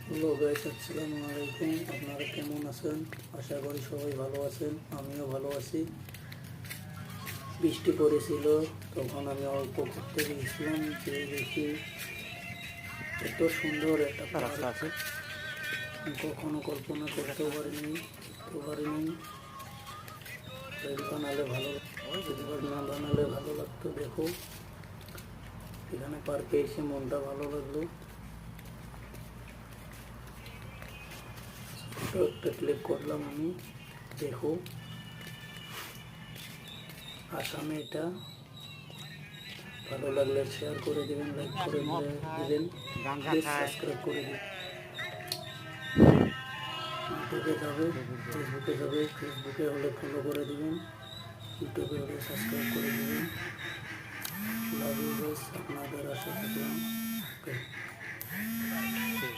Hello guys, আসসালামু আলাইকুম। আপনারা কেমন আছেন? আশা করি সবাই ভালো আছেন। আমিও ভালো আছি। বৃষ্টি পড়েছিল, তখন আমি অল্প ঘুরতে গিয়েছিলাম। যে দেখি এত সুন্দর একটা রাস্তা পার্ক আছে। কখনো কল্পনা করতেও পারিনি। রিল না বানালে ভালো লাগতো। দেখো, এখানে পার্কে এসে মনটা ভালো লাগলো। ছোট্ট একটা ক্লিক করলাম আমি। দেখো, আসামে এটা ভালো লাগলে শেয়ার করে দেবেন, লাইক করে দিবেন, গাঞ্জা প্লিজ খায়। সাবস্ক্রাইব করে দিন। ইউটিউবে যাবে, ফেসবুকে হলে ফলো করে দিবেন, ইউটিউবে হলে সাবস্ক্রাইব করে দিবেন। লাভ ইউ গাইস, আপনাদের আশা থাকলাম। ওকে।